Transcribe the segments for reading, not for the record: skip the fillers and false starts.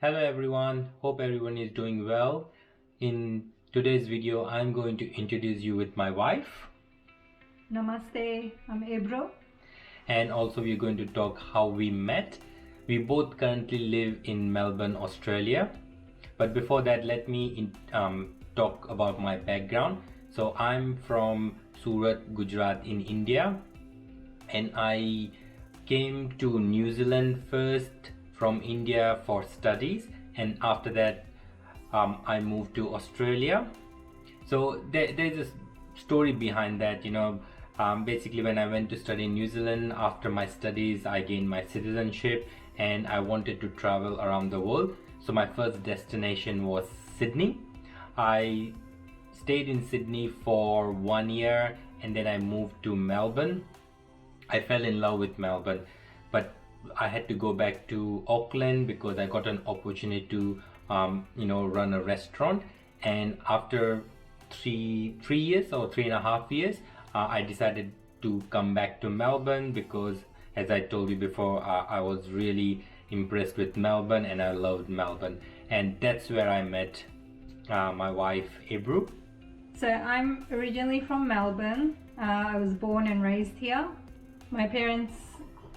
Hello everyone, hope everyone is doing well. In today's video, I'm going to introduce you with my wife. Namaste, I'm Ebro. And also we're going to talk how we met. We both currently live in Melbourne, Australia. But before that, let me talk about my background. So I'm from Surat, Gujarat in India. And I came to New Zealand first from India for studies, and after that I moved to Australia. So there's a story behind that. Basically when I went to study in New Zealand, after my studies I gained my citizenship and I wanted to travel around the world. So my first destination was Sydney. I stayed in Sydney for 1 year and then I moved to Melbourne. I fell in love with Melbourne, but I had to go back to Auckland because I got an opportunity to run a restaurant. And after three years or 3.5 years, I decided to come back to Melbourne because, as I told you before, I was really impressed with Melbourne and I loved Melbourne, and that's where I met my wife Ebru. So I'm originally from Melbourne. I was born and raised here. My parents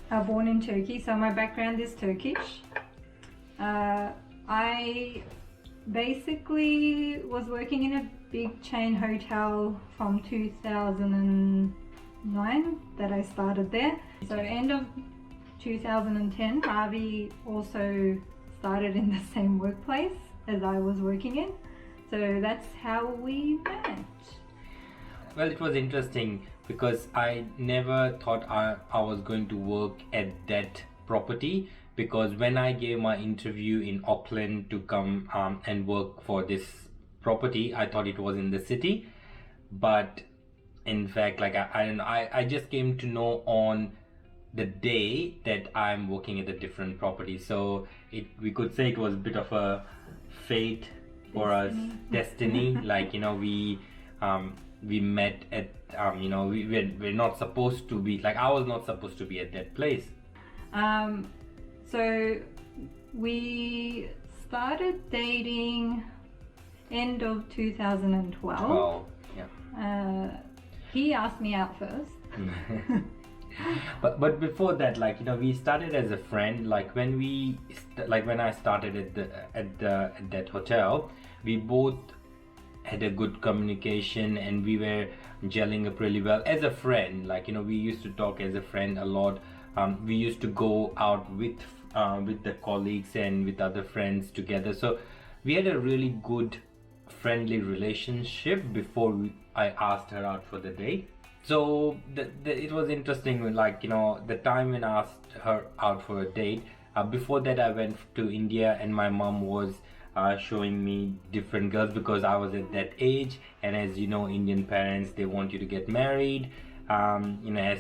are born in Turkey, so my background is Turkish. I basically was working in a big chain hotel from 2009 that I started there. So end of 2010, Harvey also started in the same workplace as I was working in. So that's how we met. Well, it was interesting because I never thought I was going to work at that property, because when I gave my interview in Auckland to come and work for this property, I thought it was in the city. But in fact, like I just came to know on the day that I'm working at a different property. So we could say it was a bit of a fate for us, destiny. Like, we met at we're not supposed to be, like, I was not supposed to be at that place. So we started dating end of 2012. Yeah. He asked me out first. But before that, we started as a friend. Like when I started at that hotel, we both had a good communication and we were gelling up really well as a friend. We used to talk as a friend a lot. We used to go out with the colleagues and with other friends together. So we had a really good friendly relationship before I asked her out for the date. So it was interesting when, the time when I asked her out for a date. Before that, I went to India and my mom was showing me different girls because I was at that age. And as you know, Indian parents, they want you to get married. They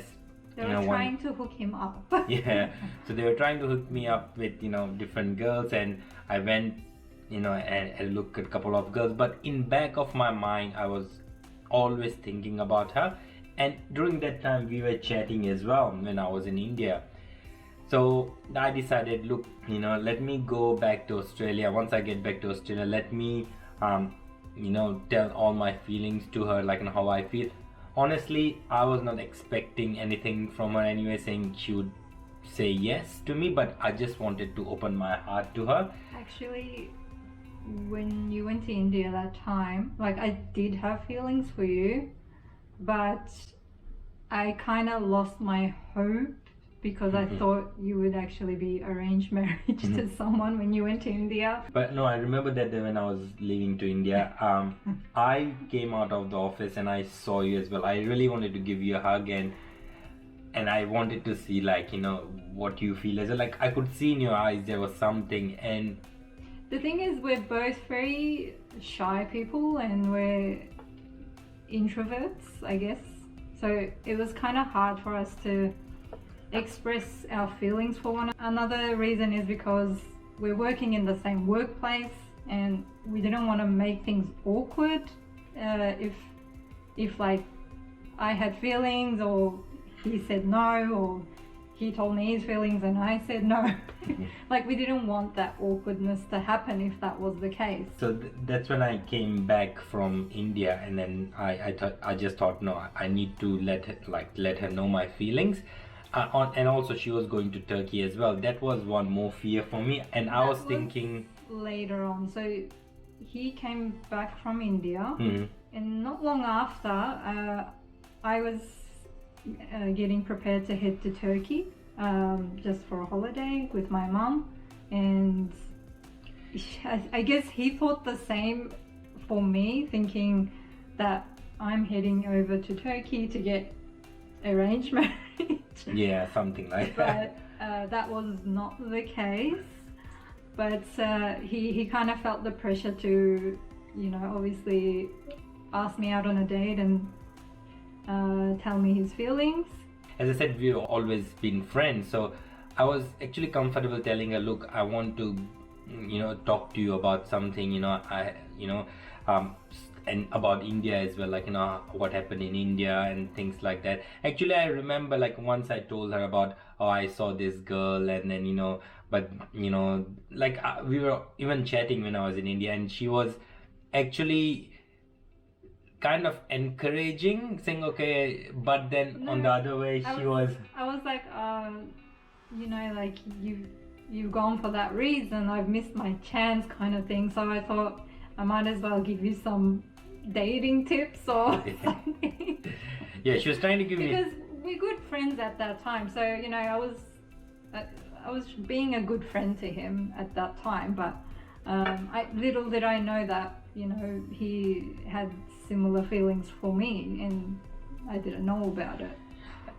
were trying to hook him up. Yeah, so they were trying to hook me up with different girls, and I went and looked at a couple of girls. But in back of my mind, I was always thinking about her. And during that time we were chatting as well when I was in India. So I decided, look, let me go back to Australia. Once I get back to Australia, let me tell all my feelings to her, like how I feel. Honestly, I was not expecting anything from her anyway, saying she would say yes to me, but I just wanted to open my heart to her. Actually, when you went to India that time, I did have feelings for you, but I kind of lost my hope because I thought you would actually be arranged marriage to someone when you went to India. But no, I remember that day when I was leaving to India, I came out of the office and I saw you as well. I really wanted to give you a hug and I wanted to see what you feel as well. I could see in your eyes there was something. And the thing is, we're both very shy people and we're introverts, I guess. So it was kind of hard for us to express our feelings for one another. Another reason is because we're working in the same workplace and we didn't want to make things awkward. If I had feelings or he said no or he told me his feelings and I said no. Like, we didn't want that awkwardness to happen if that was the case. So that's when I came back from India, and then I just thought, no, I need to let her know my feelings. And also she was going to Turkey as well. That was one more fear for me, and I was thinking later on. So he came back from India, Mhm. and not long after, I was getting prepared to head to Turkey, just for a holiday with my mum, and I guess he thought the same for me, thinking that I'm heading over to Turkey to get arranged marriage. yeah, something like that. But that was not the case. But he kind of felt the pressure to, obviously ask me out on a date and tell me his feelings. As I said, we've always been friends, so I was actually comfortable telling her, look, I want to talk to you about something, and about India as well, like, what happened in India and things like that. Actually, I remember, like, once I told her about, oh, I saw this girl, and then but like, we were even chatting when I was in India, and she was actually kind of encouraging, saying okay, but then No, on the other way I she was was like, like, you've gone for that reason, I've missed my chance, kind of thing. So I thought I might as well give you some dating tips or something. yeah, she was trying to give me, Because we're good friends at that time, so I was being a good friend to him at that time. But little did I know that he had similar feelings for me, and I didn't know about it.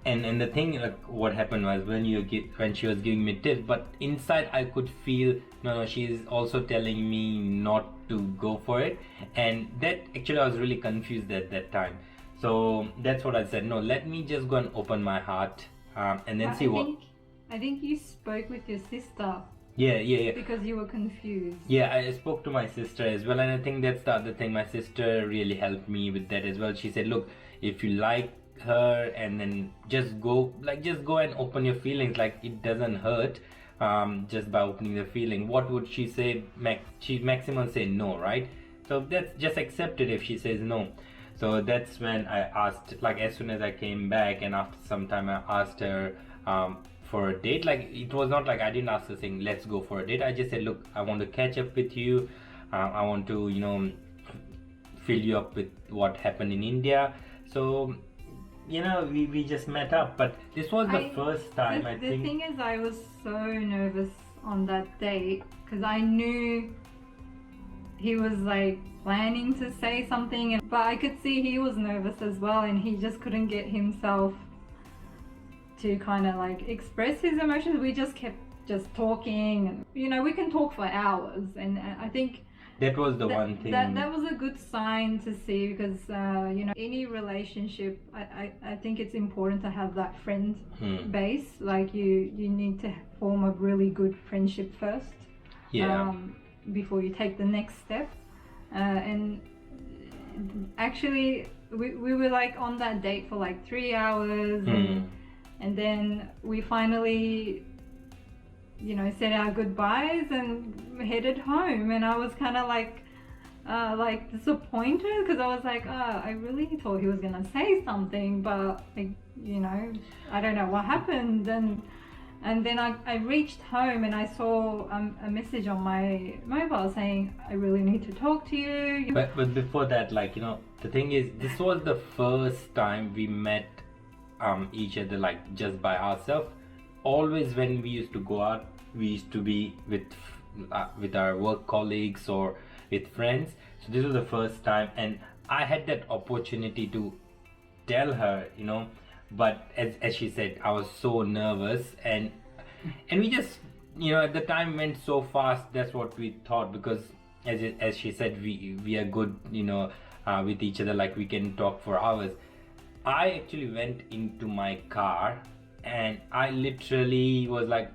and the thing, like, what happened was when she was giving me tips, but inside I could feel no, she's also telling me not to go for it, and that actually I was really confused at that time. So that's what I said, no, let me just go and open my heart, and then But see what. I think you spoke with your sister Yeah. because you were confused. Yeah, I spoke to my sister as well, and I think that's the other thing. My sister really helped me with that as well. She said, look, if you like her, and then just go and open your feelings, like, it doesn't hurt, just by opening the feeling. What would she say? She maximum say no, right? So that's just accept it if she says no. So that's when I asked, like, as soon as I came back, and after some time I asked her for a date. Like, it was not like I didn't ask her saying let's go for a date. I just said, look, I want to catch up with you, I want to fill you up with what happened in India. So we just met up, but this was the first time. The thing is, I was so nervous on that date because I knew he was like planning to say something, but I could see he was nervous as well, and he just couldn't get himself to kind of like express his emotions. We just kept just talking, and we can talk for hours, and I think that was the one thing that was a good sign to see, because any relationship, I think it's important to have that friend base. Like, you need to form a really good friendship first, before you take the next step. And actually we were like on that date for like 3 hours, and then we finally said our goodbyes and headed home, and I was kind of like disappointed, because I was like, I really thought he was gonna say something, but I don't know what happened. And then I reached home, and I saw a message on my mobile saying, I really need to talk to you. But before that, like, the thing is, this was the first time we met each other, like, just by ourselves. Always when we used to go out, we used to be with our work colleagues or with friends. So this was the first time, and I had that opportunity to tell her, but as she said, I was so nervous, and we just at the time went so fast. That's what we thought, because as she said, we are good with each other, like, we can talk for hours. I actually went into my car, and I literally was like,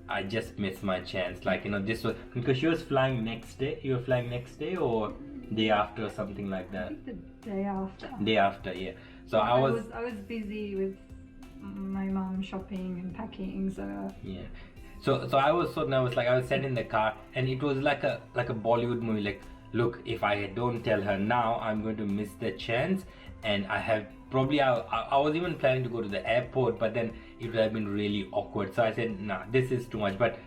I just missed my chance. Like, this was because she was flying next day. You were flying next day or day after or something like that? I think the day after. Day after, yeah. So I was busy with my mum shopping and packing. So Yeah. So I was so nervous. Like, I was sat in the car, and it was like a Bollywood movie. Like, look, if I don't tell her now, I'm going to miss the chance, and I have probably I was even planning to go to the airport, but then it would have been really awkward. So I said, nah, this is too much. But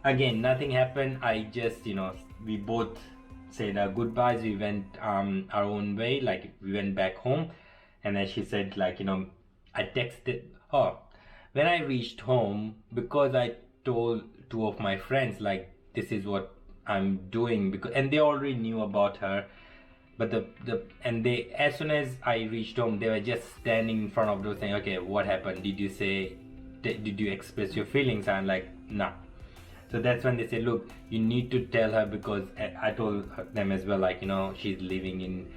again, nothing happened. I just, we both said our goodbyes. We went our own way. Like, we went back home, and then she said, like, I texted. Oh, when I reached home, because I told two of my friends, like, this is what I'm doing, because, and they already knew about her. But and they, as soon as I reached home, they were just standing in front of the door saying, okay, what happened? Did you express your feelings? I'm like, nah. So that's when they said, look, you need to tell her, because I told them as well, like, she's leaving in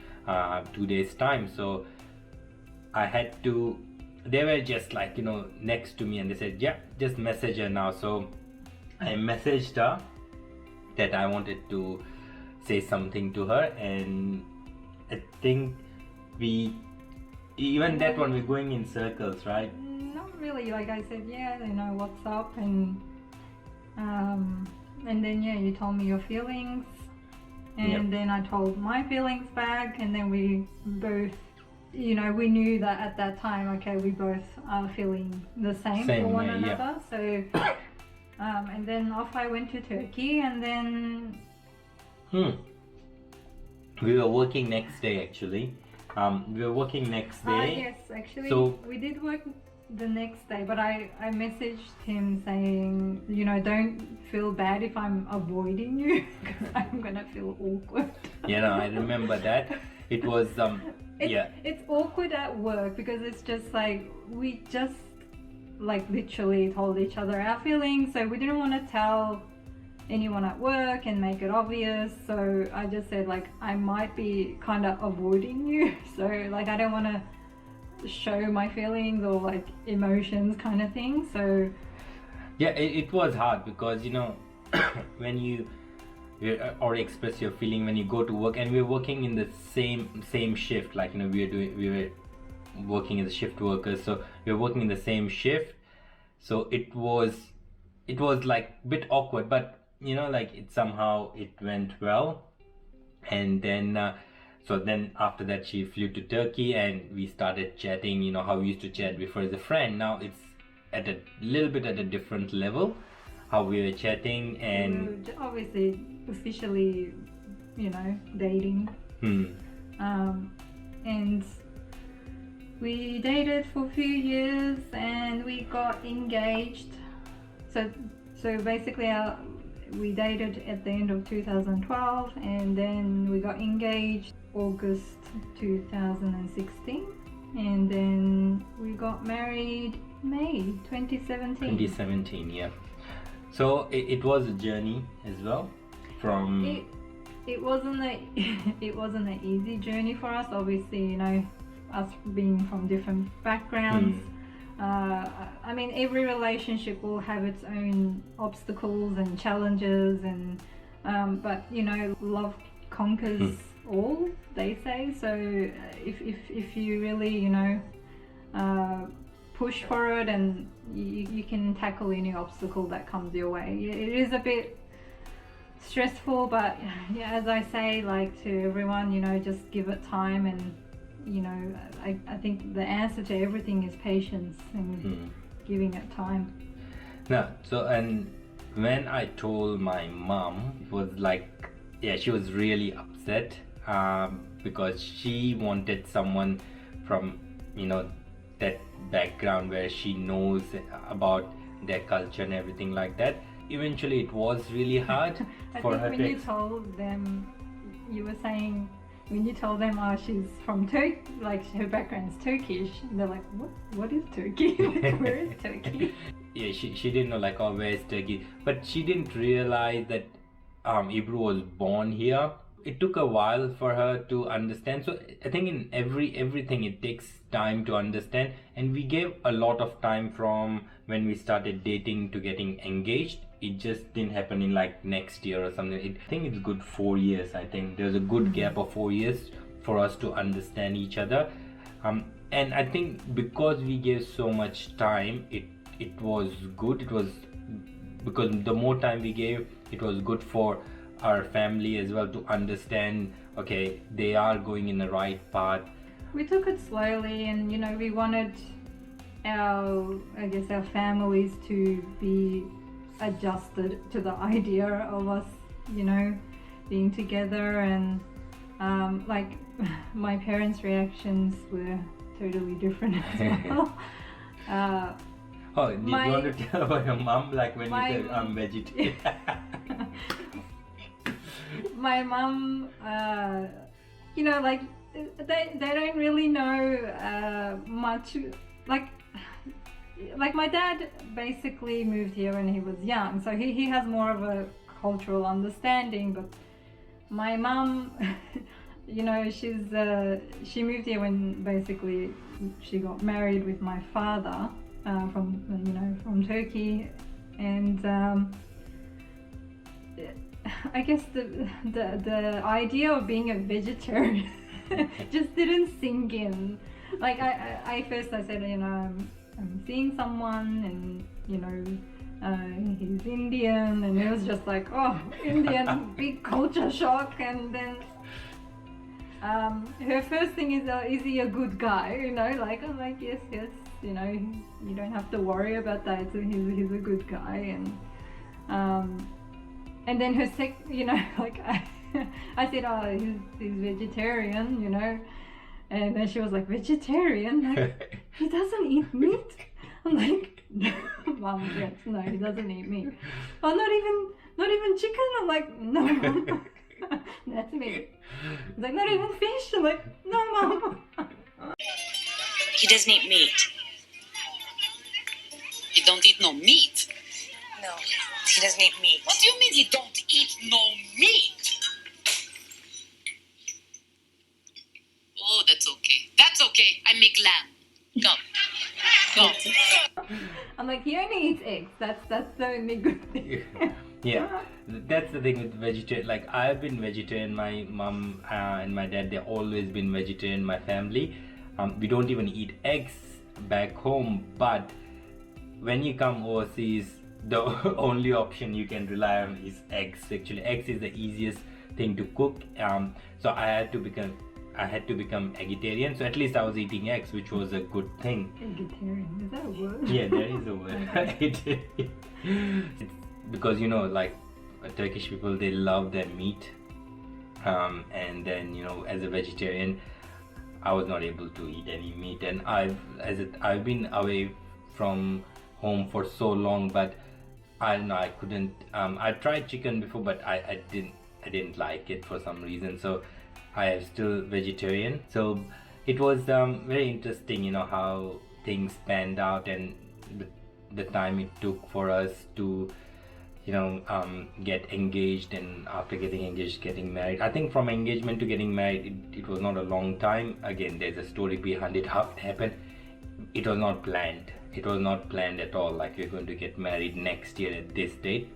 2 days time. So I had to, they were just like, next to me, and they said, yeah, just message her now. So I messaged her that I wanted to say something to her, and I think that one, we're going in circles, right? not really. Like I said, yeah, what's up, and then yeah, you told me your feelings, and Yep. then I told my feelings back, and then we both, we knew that at that time, okay, we both are feeling the same for Same one way, yeah. another. So, and then off I went to Turkey, and then We were working next day, actually. We were working next day. yes, actually, So- we did work the next day, but I messaged him saying, don't feel bad if I'm avoiding you, because I'm gonna feel awkward. I remember that. It was It's awkward at work, because it's just like, we just like literally told each other our feelings, so we didn't want to tell anyone at work and make it obvious. So I just said, like, I might be kind of avoiding you, so like I don't want to show my feelings or like emotions kind of thing. So yeah, it was hard, because when you or express your feeling when you go to work, and we're working in the same shift, like, we were working as shift workers, so we were working in the same shift. So it was like a bit awkward, but like, it went well. And then so then after that, she flew to Turkey, and we started chatting, how we used to chat before as a friend. Now it's at a little bit at a different level, how we were chatting. And we're obviously officially, dating. And we dated for a few years, and we got engaged. So basically, we dated at the end of 2012, and then we got engaged August 2016, and then we got married May 2017. 2017, yeah. So it was a journey as well. From it wasn't an easy journey for us, obviously, us being from different backgrounds. I mean, every relationship will have its own obstacles and challenges, and but love conquers all, they say. So if you really push for it, and you can tackle any obstacle that comes your way. It is a bit stressful, but yeah, as I say, like, to everyone, just give it time, and I think the answer to everything is patience and giving it time. No, so, and when I told my mom, it was like, yeah, she was really upset, because she wanted someone from that background where she knows about their culture and everything like that. Eventually it was really hard for her when you told them, you were saying, when you told them, oh, she's from Turkey, like her background's Turkish, and they're like, what is Turkey? Where is Turkey? Yeah, she didn't know, like, oh, where is Turkey? But she didn't realize that Ibru was born here. It took a while for her to understand. So I think in everything it takes time to understand, and we gave a lot of time from when we started dating to getting engaged. It just didn't happen in like next year or something. I think it's good 4 years. I think there's a good gap of 4 years for us to understand each other. and I think because we gave so much time, it was good. It was because the more time we gave, it was good for our family as well to understand, okay, they are going in the right path. We took it slowly, and we wanted our families to be adjusted to the idea of us, being together, and like my parents' reactions were totally different as well. Oh, did you want to tell about your mom, like when you said I'm vegetarian? My mom, like they don't really know much. Like my dad basically moved here when he was young, so he has more of a cultural understanding. But my mom, she moved here when basically she got married with my father from Turkey, and I guess the idea of being a vegetarian just didn't sink in. Like I said, I'm seeing someone, and he's Indian, and it was just like, oh, Indian, big culture shock. And then her first thing is he a good guy? Like I'm like, yes, you don't have to worry about that. So he's a good guy, and then her like I said, oh, he's vegetarian, and then she was like, vegetarian? Like, he doesn't eat meat? I'm like, Mom, yes, no, he doesn't eat meat. Oh, not even chicken? I'm like, no, Mom, that's meat. He's like, not even fish? I'm like, no, Mom. He doesn't eat meat. He don't eat no meat. No, he doesn't eat meat. What do you mean he don't eat no meat? Oh, that's okay. That's okay. I make lamb. Come. I'm like, he only eats eggs. That's the only good thing. Yeah, that's the thing with vegetarian. Like, I've been vegetarian. My mom and my dad, they've always been vegetarian. My family, we don't even eat eggs back home. But when you come overseas, the only option you can rely on is eggs. Actually, eggs is the easiest thing to cook. So I had to become vegetarian. So at least I was eating eggs, which was a good thing. Vegetarian, is that a word? Yeah, there is a word. It's because like Turkish people, they love their meat, and then as a vegetarian, I was not able to eat any meat, and I've been away from home for so long, but I don't know, I couldn't. I tried chicken before, but I didn't like it for some reason, so I am still vegetarian. So it was very interesting, how things panned out, and the time it took for us to get engaged, and after getting engaged, getting married. I think from engagement to getting married, it was not a long time. Again, there's a story behind it, how it happened. It was not planned. It was not planned at all, like we're going to get married next year at this date.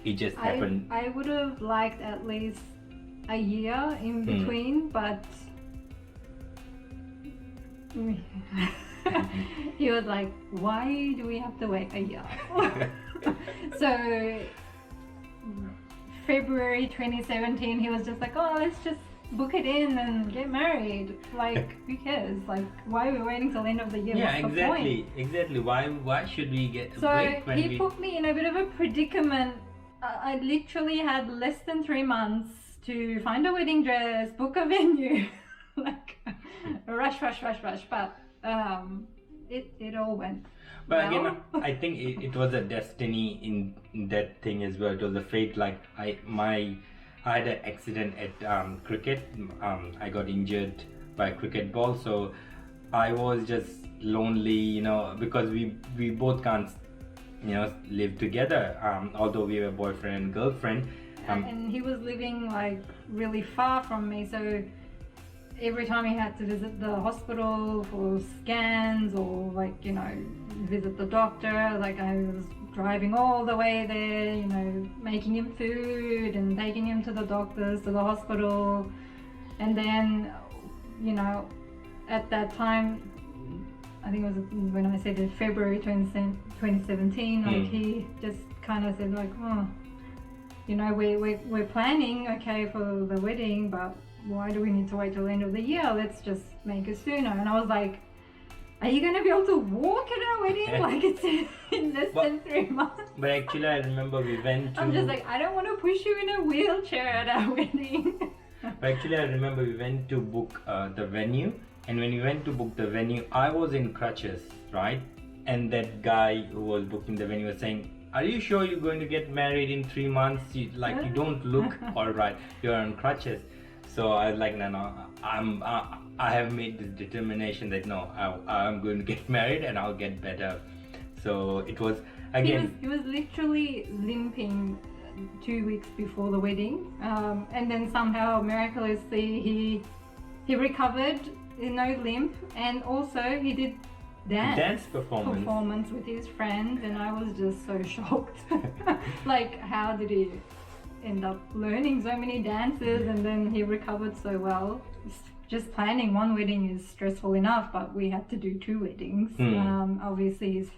It just happened. I would have liked at least a year in between, but he was like, why do we have to wait a year? So February 2017, he was just like, oh, let's just book it in and get married. Like, who cares? Like, why are we waiting till the end of the year? Yeah, What's the point? Exactly. Why should we get a So break when he put me in a bit of a predicament. I literally had less than 3 months to find a wedding dress, book a venue, like rush. But it all went. But well. again, I think it was a destiny in that thing as well. It was a fate. Like I had an accident at cricket. I got injured by a cricket ball, so I was just lonely, because we both can't, live together. Although we were boyfriend and girlfriend. And he was living like really far from me, so every time he had to visit the hospital for scans or visit the doctor, like I was driving all the way there, making him food and taking him to the doctors, to the hospital. And then, at that time, I think it was when I said in February 2017, like he just kind of said like, oh, you know, we're planning, okay, for the wedding, but why do we need to wait till the end of the year? Let's just make it sooner. And I was like, are you going to be able to walk at our wedding? Like it's in less than 3 months. But actually, I remember we went to... I'm just like, I don't want to push you in a wheelchair at our wedding. But actually, I remember we went to book the venue. And when we went to book the venue, I was in crutches, right? And that guy who was booking the venue was saying, are you sure you're going to get married in 3 months? You don't look all right. You're on crutches. So I was like, no, I have made this determination that no, I'm going to get married and I'll get better. So it was, again... He was literally limping 2 weeks before the wedding. And then somehow, miraculously, he recovered, no limp. And also he did dance performance with his friends. And I was just so shocked. Like, how did he end up learning so many dances? And then he recovered so well. Just planning one wedding is stressful enough, but we had to do 2 weddings. Obviously,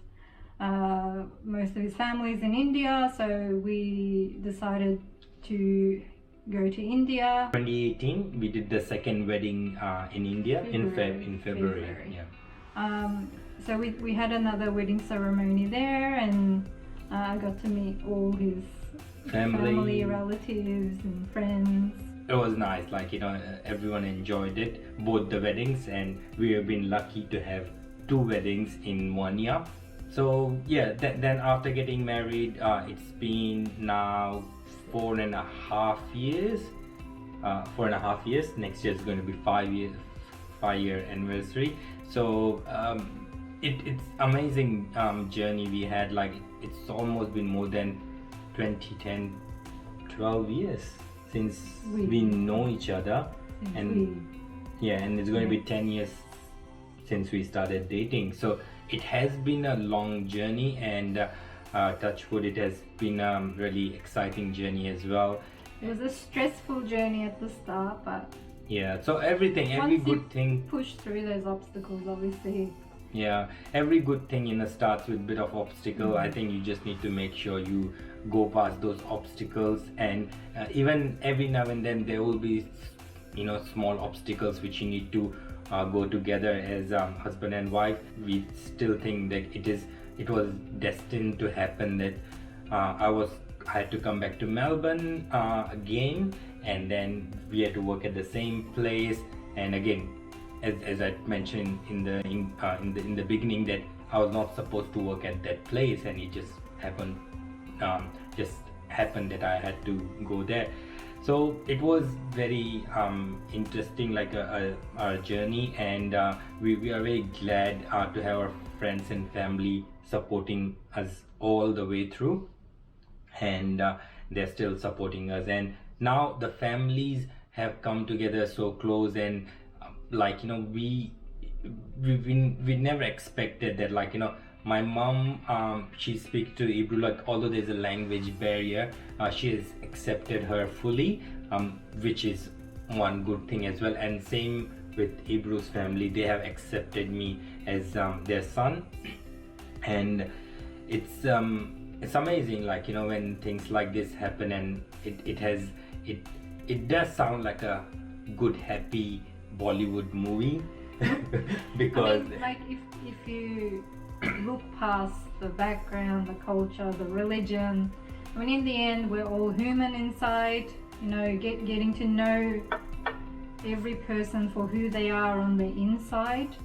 most of his family's in India, so we decided to go to India. 2018, we did the second wedding in India in February. Yeah. So we had another wedding ceremony there, and I got to meet all his family, relatives, and friends. It was nice, like, you know, everyone enjoyed it, both the weddings, and we have been lucky to have 2 weddings in 1 year. So yeah, then after getting married, it's been now 4.5 years. 4.5 years. Next year is going to be 5-year anniversary. So it's amazing journey we had. Like it's almost been more than 12 years since we know each other, and it's going to be 10 years since we started dating. So it has been a long journey, and touch wood, it has been a really exciting journey as well. It was a stressful journey at the start, but yeah, so every good thing, push through those obstacles, obviously. Yeah, every good thing, you know, starts with a bit of obstacle. I think you just need to make sure you go past those obstacles, and even every now and then there will be, you know, small obstacles which you need to go together as husband and wife. We still think that it was destined to happen, that I had to come back to Melbourne again, and then we had to work at the same place. And again, as I mentioned in the beginning, that I was not supposed to work at that place, and it just happened that I had to go there. So it was very interesting, like our journey, and we are very glad to have our friends and family supporting us all the way through, and they're still supporting us. And now the families have come together so close, and like, you know, we never expected that. Like, you know, my mom, she speaks to Hebrew, like, although there's a language barrier, she has accepted her fully, which is one good thing as well. And same with Hebrew's family, they have accepted me as their son. And it's amazing, like, you know, when things like this happen, and it does sound like a good, happy Bollywood movie. Because I mean, like, if you look past the background, the culture, the religion, I mean, in the end, we're all human inside. You know, getting to know every person for who they are on the inside,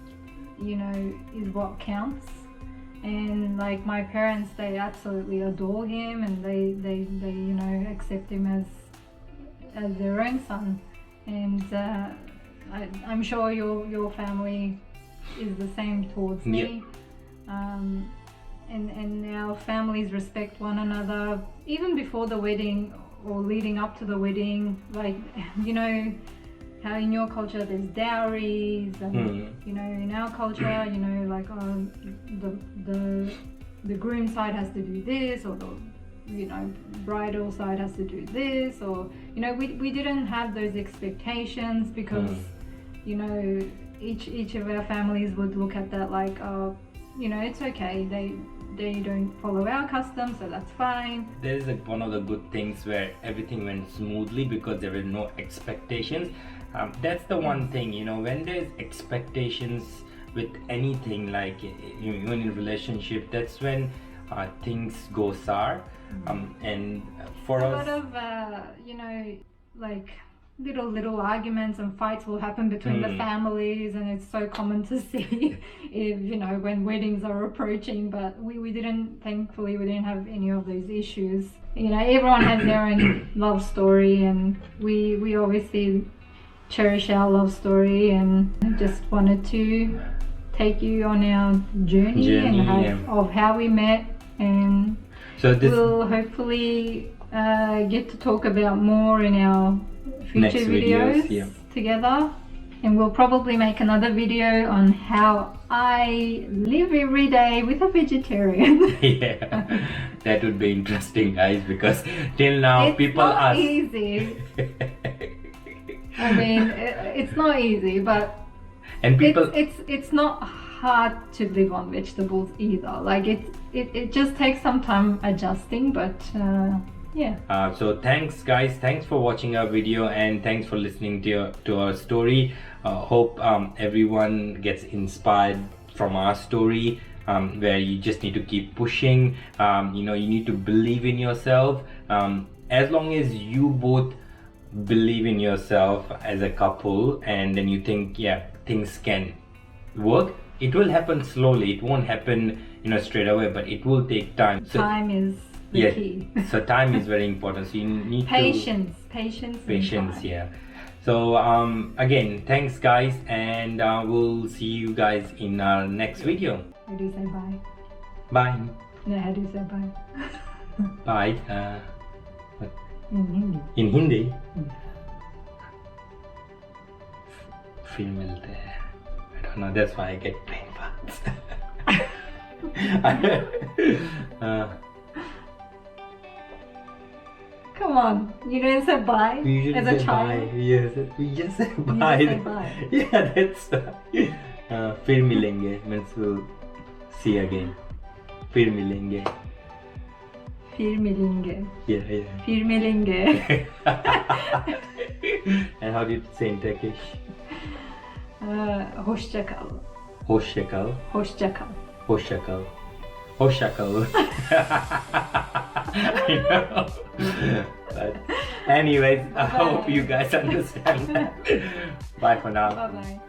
you know, is what counts. And like my parents, they absolutely adore him, and they you know, accept him as their own son. And I'm sure your family is the same towards me. And our families respect one another even before the wedding or leading up to the wedding. Like, you know how in your culture there's dowries, and you know, in our culture, you know, like the groom side has to do this, or the, you know, bridal side has to do this, or, you know, we didn't have those expectations because you know, each of our families would look at that like, oh, you know, it's okay. They don't follow our customs, so that's fine. There is like one of the good things where everything went smoothly because there were no expectations. That's the one thing, you know, when there's expectations with anything, like even in relationship, that's when things go sour. And for A us, lot of you know, like little arguments and fights will happen between the families, and it's so common to see if, you know, when weddings are approaching. But we didn't, thankfully we didn't have any of those issues. You know, everyone has their own love story, and we obviously cherish our love story, and just wanted to take you on our journey of how we met, and so this we'll hopefully get to talk about more in our future videos together. And we'll probably make another video on how I live every day with a vegetarian. Yeah, that would be interesting, guys, because till now people are easy. I mean, it's not easy, but and people it's not hard to live on vegetables either. Like it just takes some time adjusting, but yeah. So thanks guys, thanks for watching our video, and thanks for listening to our story. Hope everyone gets inspired from our story, where you just need to keep pushing. You know, you need to believe in yourself. As long as you both believe in yourself as a couple, and then you think, yeah, things can work, it will happen slowly. It won't happen, you know, straight away, but it will take time. So time is the key. So time is very important, so you need patience, yeah. So again, thanks guys, and we'll see you guys in our next video. How do you say bye? Bye. No, how do you say bye? Bye. In Hindi. In Hindi? फिर मिलते हैं. I don't know, that's why I get brain farts. Come on, you didn't say bye We usually as a say child. bye. Yes, we just say You bye. just say bye. Yeah, that's फिर मिलेंगे means we'll see again. फिर मिलेंगे. फिर मिलेंगे. Yeah. फिर मिलेंगे. And how do you say in Turkish? Hoşça kal. Hoşça kal. Hoşça kal. Hoşça kal. Hoşça kal. I know. But anyways, I hope you guys understand that. Bye for now. Bye bye.